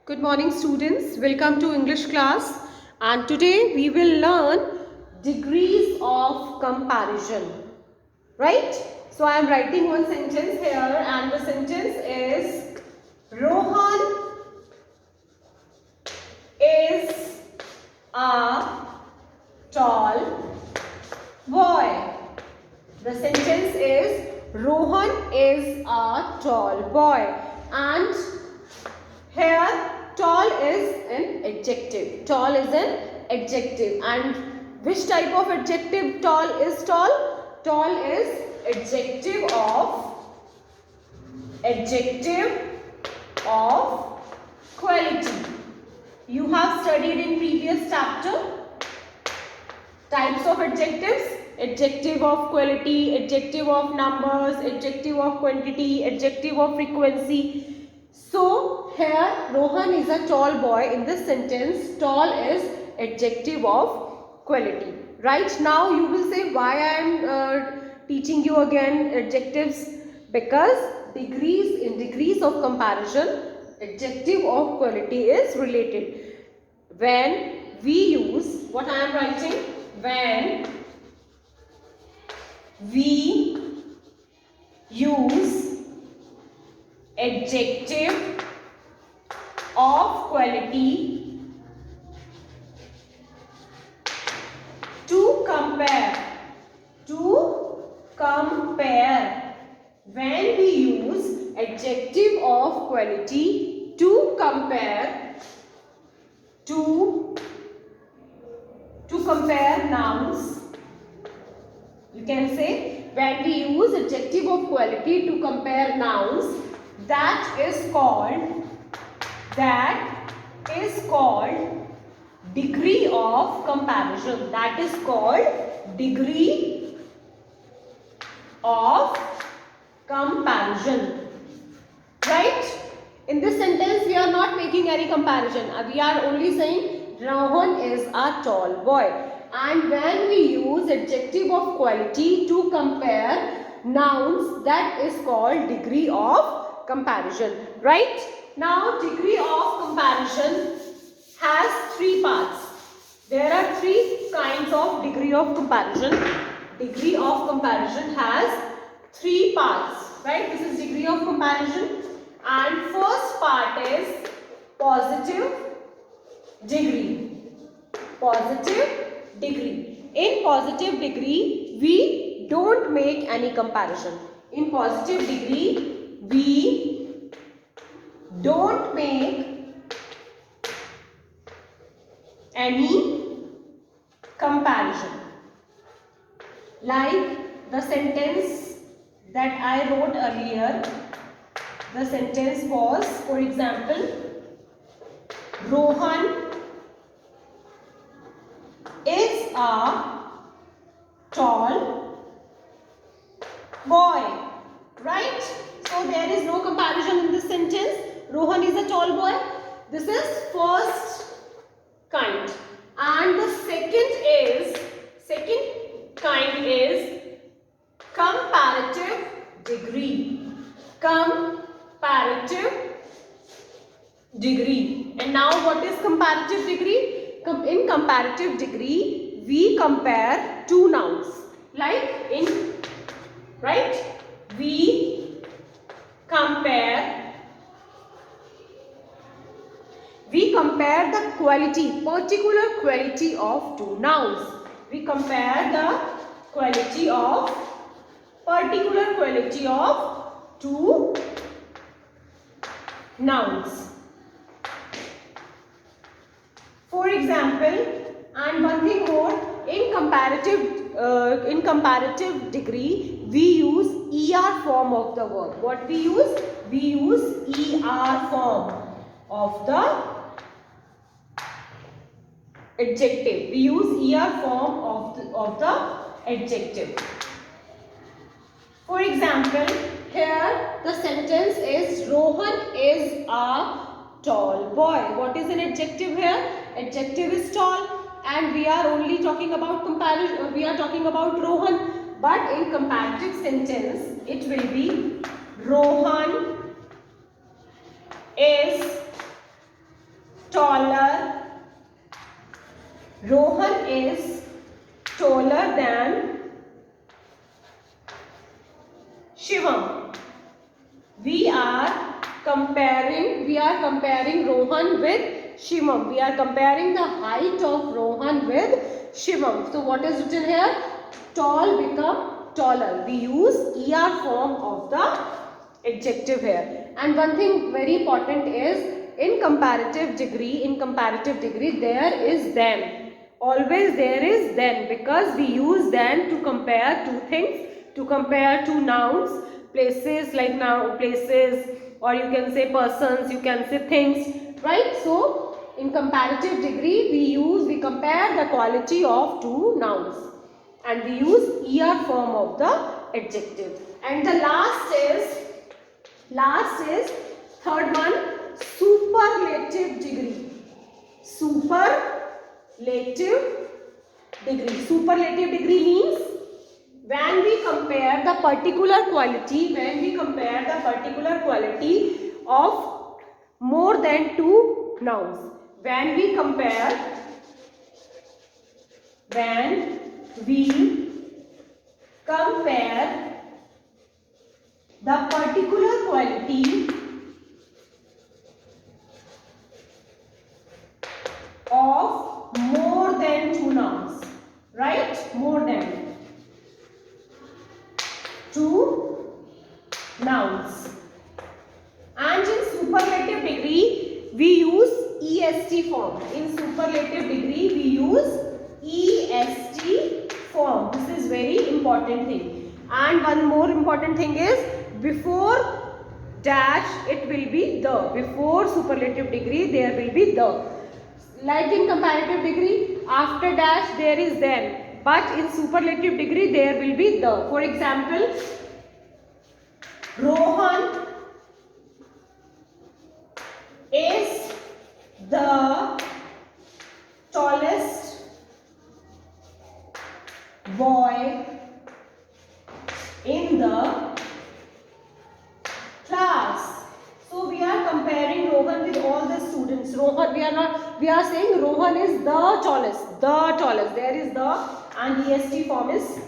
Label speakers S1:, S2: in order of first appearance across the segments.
S1: Good morning students, welcome to English class, and today we will learn degrees of comparison, right? So I am writing one sentence here and the sentence is Rohan is a tall boy. The sentence is Rohan is a tall boy, and here tall is an adjective. Tall is an adjective, and which type of adjective tall is tall? Tall is adjective of quality. You have studied in previous chapter types of adjectives: adjective of quality, adjective of numbers, adjective of quantity, adjective of frequency. So here Rohan is a tall boy. In this sentence, tall is adjective of quality. Right now you will say, why I am teaching you again adjectives? Because in degrees of comparison, adjective of quality is related. When we use, what I am writing, when we use adjective of quality to compare, when we use adjective of quality to compare nouns, you can say when we use adjective of quality to compare nouns, that is called degree of comparison. That is called degree of comparison. Right? In this sentence we are not making any comparison. We are only saying Rohan is a tall boy. And when we use adjective of quality to compare nouns, that is called degree of comparison. Right? Now degree of comparison has three parts. There are three kinds of degree of comparison. Degree of comparison has three parts. Right? This is degree of comparison. And first part is positive degree. Positive degree. In positive degree, we don't make any comparison. In positive degree, we don't make any comparison. Like the sentence that I wrote earlier, the sentence was, for example, Rohan is a tall boy. Right? So there is no comparison in this sentence. Rohan is a tall boy. This is first kind. And the second kind is comparative degree. Comparative degree. And now what is comparative degree? In comparative degree, we compare two nouns. Like in, right? We compare the quality, particular quality of two nouns. We compare the quality of, particular quality of two nouns. For example, and one thing more, in comparative degree, we use ER form of the verb. What we use? We use ER form of the adjective. We use ER form of the adjective. For example, here the sentence is Rohan is a tall boy. What is an adjective here? Adjective is tall, and we are only talking about comparison. We are talking about Rohan, but in comparative sentence it will be Rohan is Rohan is taller than Shivam. We are comparing Rohan with Shivam. We are comparing the height of Rohan with Shivam. So what is written here? Tall become taller. We use ER form of the adjective here. And one thing very important is in comparative degree there is than. Always there is than, because we use than to compare two things, to compare two nouns, places, like now places, or you can say persons, you can say things, right? So in comparative degree we compare the quality of two nouns and we use ER form of the adjective. And the last is third one, superlative degree. Superlative degree means when we compare the particular quality of more than two nouns. When we compare the particular quality of more than two nouns, right? More than two nouns. And in superlative degree we use EST form. In superlative degree we use EST form. This is very important thing. And one more important thing is before dash it will be the. Before superlative degree there will be the. Like in comparative degree, after dash there is then, but in superlative degree there will be the. For example, Rohan is the tallest boy in the class. So we are comparing Rohan with all the students. We are saying Rohan is the tallest. There is the, and EST form is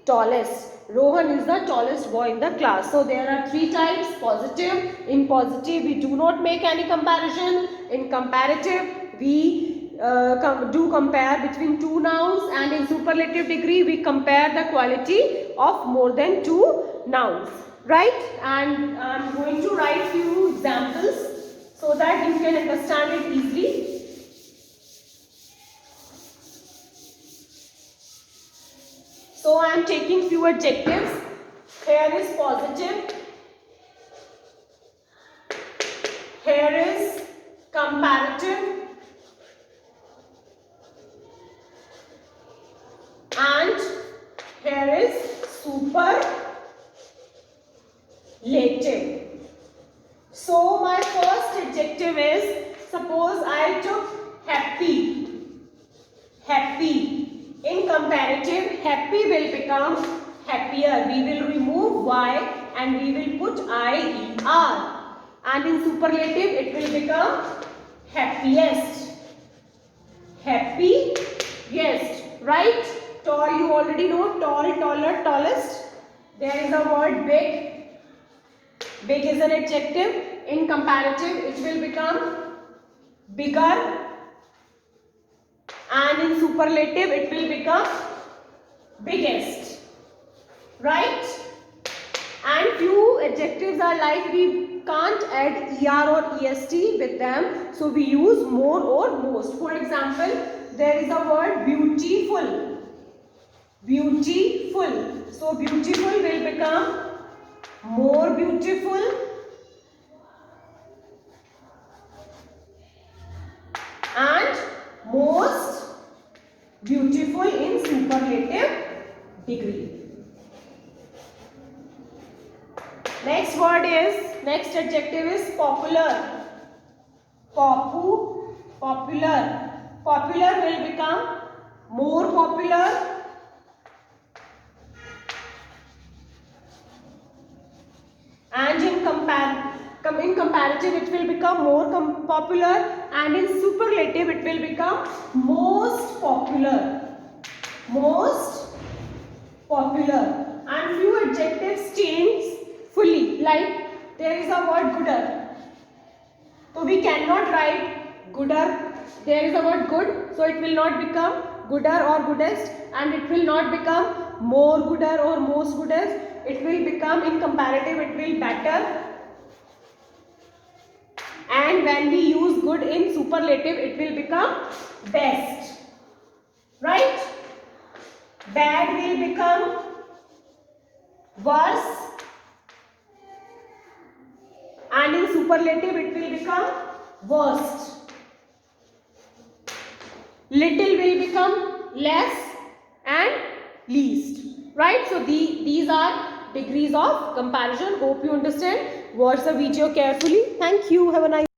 S1: tallest. Rohan is the tallest boy in the class. So there are three types: positive. In positive we do not make any comparison. In comparative we do compare between two nouns, and in superlative degree we compare the quality of more than two nouns. Right? And I am going to write few examples so that you can understand it easily. So I am taking few adjectives. Here is positive. Here is comparative. And here is superlative. So my first adjective is, suppose I took happy. In comparative, happy will become happier. We will remove Y and we will put IER. And in superlative, it will become happiest. Happiest. Right? Tall, you already know. Tall, taller, tallest. There is a word big. Big is an adjective. In comparative, it will become bigger. And in superlative, it will become biggest. Right? And few adjectives are like we can't add ER or EST with them. So we use more or most. For example, there is a word beautiful. So beautiful will become more beautiful. And most beautiful in superlative degree. Next adjective is popular. Popular. Popular will become more popular. And in comparative it will become become more popular, and in superlative it will become most popular. Most popular. And few adjectives change fully, like there is a word gooder, so we cannot write gooder. There is a word good, so it will not become gooder or goodest, and it will not become more gooder or most goodest. It will become, in comparative, it will better. And when we use good in superlative, it will become best. Right? Bad will become worse. And in superlative, it will become worst. Little will become less, and least. Right? So these are degrees of comparison. Hope you understand. Watch the video carefully. Thank you. Have a nice